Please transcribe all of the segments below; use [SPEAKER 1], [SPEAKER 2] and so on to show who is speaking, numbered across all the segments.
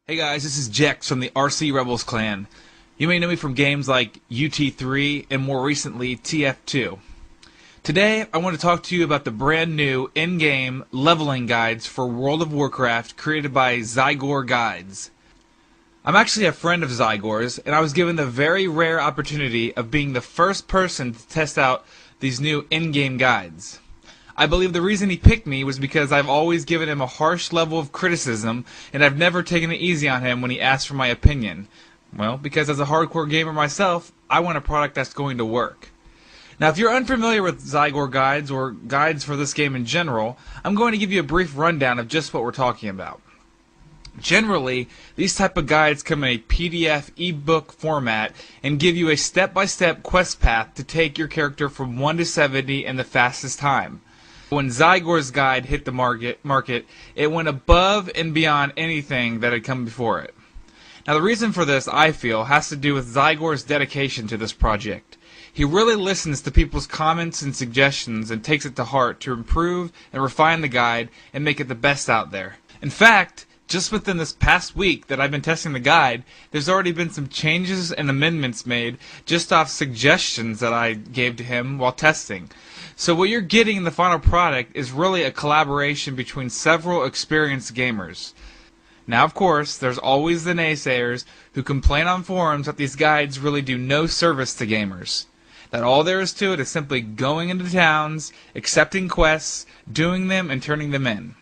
[SPEAKER 1] Hey guys, this is Jex from the RC Rebels clan. You may know me from games like UT3 and more recently TF2. Today I want to talk to you about the brand new in-game leveling guides for World of Warcraft created by Zygor Guides. I'm actually a friend of Zygor's, and I was given the very rare opportunity of being the first person to test out these new in-game guides. I believe the reason he picked me was because I've always given him a harsh level of criticism, and I've never taken it easy on him when he asked for my opinion. Well, because as a hardcore gamer myself, I want a product that's going to work. Now, if you're unfamiliar with Zygor Guides, or guides for this game in general, I'm going to give you a brief rundown of just what we're talking about. Generally, these type of guides come in a PDF ebook format and give you a step-by-step quest path to take your character from 1 to 70 in the fastest time. When Zygor's guide hit the market, it went above and beyond anything that had come before it. Now the reason for this, I feel, has to do with Zygor's dedication to this project. He really listens to people's comments and suggestions and takes it to heart to improve and refine the guide and make it the best out there. In fact, just within this past week that I've been testing the guide, there's already been some changes and amendments made just off suggestions that I gave to him while testing. So what you're getting in the final product is really a collaboration between several experienced gamers. Now, of course, there's always the naysayers who complain on forums that these guides really do no service to gamers. That all there is to it is simply going into towns, accepting quests, doing them, and turning them in.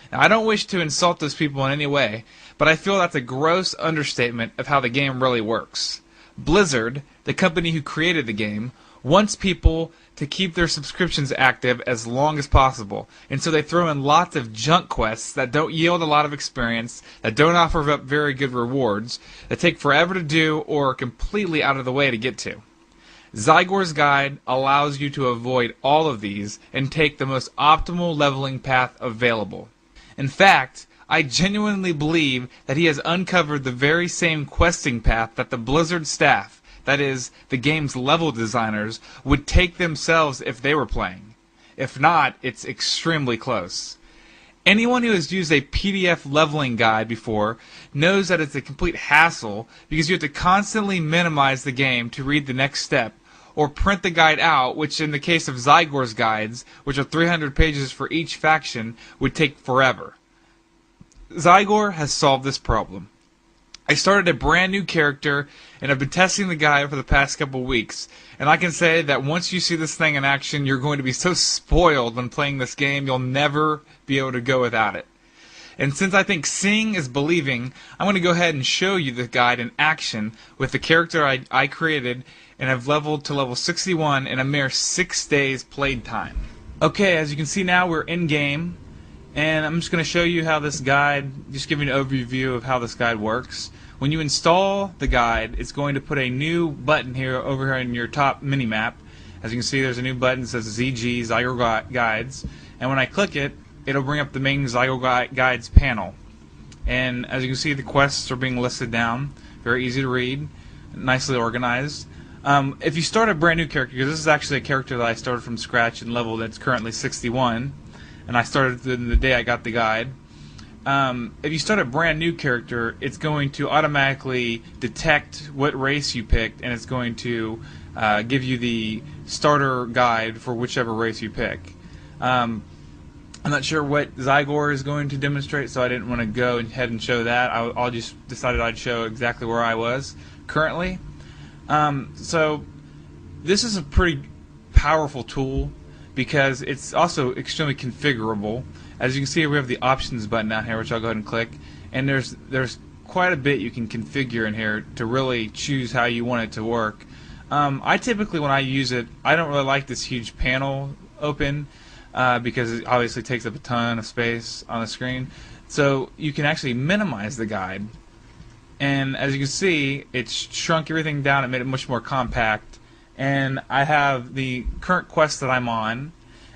[SPEAKER 1] Now, I don't wish to insult those people in any way, but I feel that's a gross understatement of how the game really works. Blizzard, the company who created the game, wants people to keep their subscriptions active as long as possible, and so they throw in lots of junk quests that don't yield a lot of experience, that don't offer up very good rewards, that take forever to do or are completely out of the way to get to. Zygor's guide allows you to avoid all of these and take the most optimal leveling path available. In fact, I genuinely believe that he has uncovered the very same questing path that the Blizzard staff, that is, the game's level designers, would take themselves if they were playing. If not, it's extremely close. Anyone who has used a PDF leveling guide before knows that it's a complete hassle because you have to constantly minimize the game to read the next step, or print the guide out, which in the case of Zygor's guides, which are 300 pages for each faction, would take forever. Zygor has solved this problem. I started a brand new character, and I've been testing the guide for the past couple weeks, and I can say that once you see this thing in action, you're going to be so spoiled when playing this game, you'll never be able to go without it. And since I think seeing is believing, I'm going to go ahead and show you the guide in action with the character I created, and I've leveled to level 61 in a mere 6 days played time. Okay, as you can see now, we're in game. And I'm just going to show you how this guide, just giving an overview of how this guide works. When you install the guide, it's going to put a new button here over here in your top mini-map. As you can see, there's a new button that says ZG, Zygor Guides. And when I click it, it'll bring up the main Zygor Guides panel. And as you can see, the quests are being listed down. Very easy to read, nicely organized. If you start a brand new character, because this is actually a character that I started from scratch and leveled, it's currently 61. And I started the day I got the guide. If you start a brand new character, it's going to automatically detect what race you picked, and it's going to give you the starter guide for whichever race you pick. I'm not sure what Zygor is going to demonstrate, so I didn't want to go ahead and show that. I just decided I'd show exactly where I was currently. So this is a pretty powerful tool, because it's also extremely configurable. As you can see, we have the options button down here, which I'll go ahead and click, and there's quite a bit you can configure in here to really choose how you want it to work. I typically, when I use it, I don't really like this huge panel open because it obviously takes up a ton of space on the screen. So you can actually minimize the guide, and as you can see, it's shrunk everything down and made it much more compact. And I have the current quest that I'm on,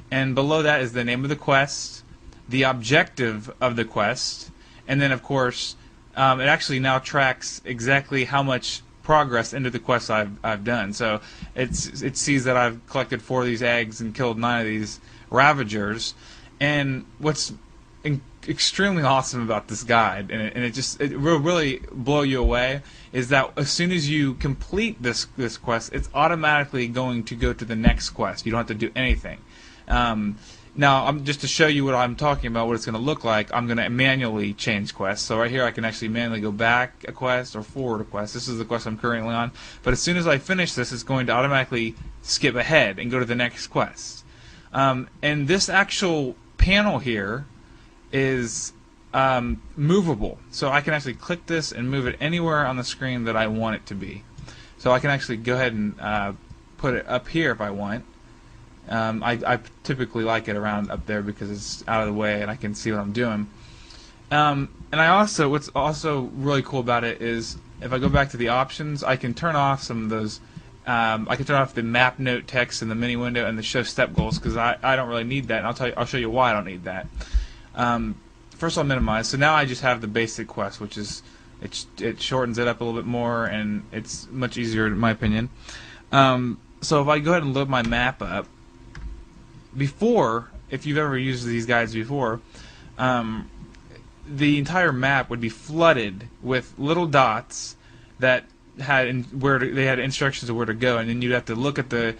[SPEAKER 1] and below that is the name of the quest, the objective of the quest, and then of course it actually now tracks exactly how much progress into the quest I've done. So it sees that I've collected 4 of these eggs and killed 9 of these Ravagers, and what's extremely awesome about this guide, and it will really blow you away, is that as soon as you complete this quest, it's automatically going to go to the next quest. You don't have to do anything. Now, just to show you what I'm talking about, what it's going to look like, I'm going to manually change quests. So right here, I can actually manually go back a quest or forward a quest. This is the quest I'm currently on. But as soon as I finish this, it's going to automatically skip ahead and go to the next quest. And this actual panel here is movable. So I can actually click this and move it anywhere on the screen that I want it to be. So I can actually go ahead and put it up here if I want. I typically like it around up there because it's out of the way and I can see what I'm doing. And what's also really cool about it is if I go back to the options, I can turn off some of those. I can turn off the map note text in the mini window and the show step goals because I don't really need that. And I'll show you why I don't need that. First I'll minimize. So now I just have the basic quest, which is it shortens it up a little bit more and it's much easier in my opinion. So if I go ahead and load my map up. Before, if you've ever used these guides before, the entire map would be flooded with little dots that had they had instructions of where to go, and then you'd have to look at the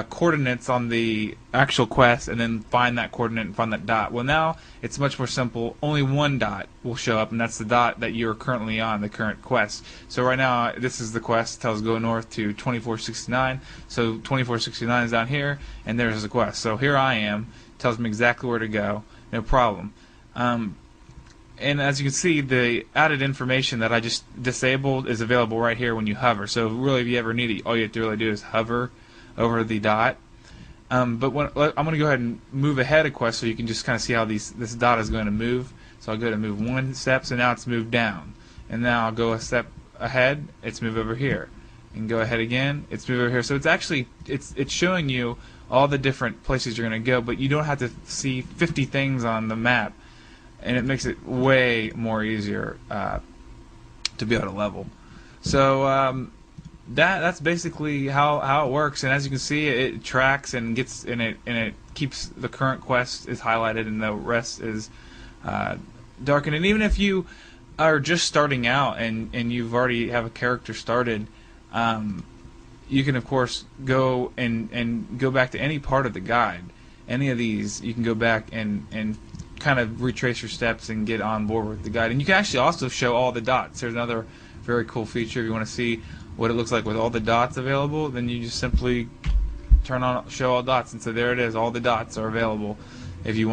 [SPEAKER 1] coordinates on the actual quest and then find that coordinate and find that dot. Well, now it's much more simple. Only one dot will show up, and that's the dot that you're currently on, the current quest. So right now, this is the quest. It tells go north to 2469. So 2469 is down here, and there's the quest. So here I am. It tells me exactly where to go. No problem. And as you can see, the added information that I just disabled is available right here when you hover. So really, if you ever need it, all you have to really do is hover over the dot. But I'm going to go ahead and move ahead a quest so you can just kind of see how this dot is going to move. So I'll go to move one step, so now it's moved down. And now I'll go a step ahead, it's moved over here. And go ahead again, it's moved over here. So it's actually, it's showing you all the different places you're going to go, but you don't have to see 50 things on the map. And it makes it way more easier to be able to level. So that's basically how it works. And as you can see, it tracks and it keeps the current quest is highlighted and the rest is darkened. And even if you are just starting out and you've already have a character started, you can of course go and go back to any part of the guide. Any of these, you can go back and kind of retrace your steps and get on board with the guide. And you can actually also show all the dots. There's another very cool feature. If you want to see what it looks like with all the dots available, then you just simply turn on show all dots, and so there it is. All the dots are available if you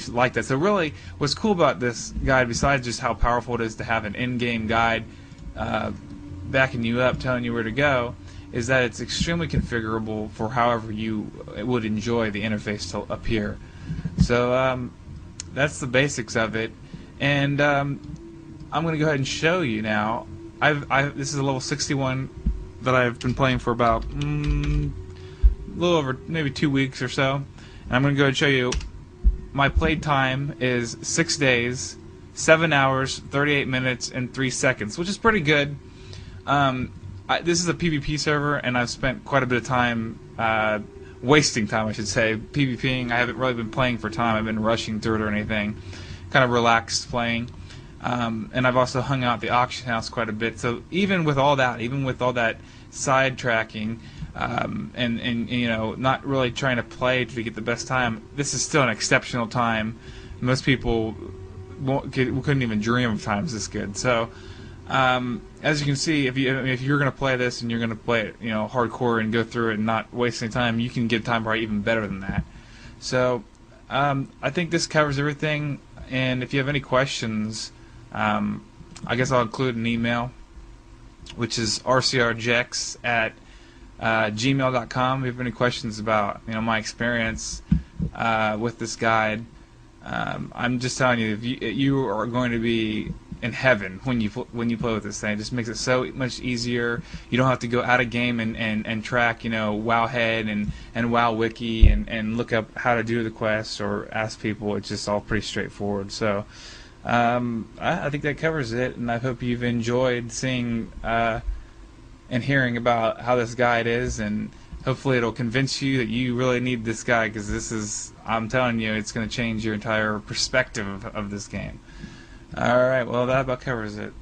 [SPEAKER 1] like that. So really, what's cool about this guide, besides just how powerful it is to have an in-game guide backing you up, telling you where to go, is that it's extremely configurable for however you would enjoy the interface to appear. So that's the basics of it, and I'm going to go ahead and show you now. This is a level 61 that I've been playing for about a little over maybe 2 weeks or so, and I'm going to go ahead and show you my played time is 6 days, 7 hours, 38 minutes, and 3 seconds, which is pretty good. This is a PvP server, and I've spent quite a bit of time wasting time, I should say, PvPing. I haven't really been playing for time. I've been rushing through it or anything. Kind of relaxed playing. And I've also hung out at the auction house quite a bit. So even with all that sidetracking, and you know, not really trying to play to get the best time, this is still an exceptional time. Most people couldn't even dream of times this good. So as you can see, if you're going to play this and you're going to play it, you know, hardcore and go through it and not waste any time, you can get time probably even better than that. So I think this covers everything. And if you have any questions, I guess I'll include an email, which is rcrjex@gmail.com. If you have any questions about, you know, my experience with this guide, I'm just telling you, if you are going to be in heaven when you play with this thing. It just makes it so much easier. You don't have to go out of game and track, you know, Wowhead and WowWiki and look up how to do the quests or ask people. It's just all pretty straightforward. So I think that covers it, and I hope you've enjoyed seeing and hearing about how this guide is, and Hopefully it'll convince you that you really need this guide, because this is, I'm telling you, it's going to change your entire perspective of this game. Alright, well that about covers it.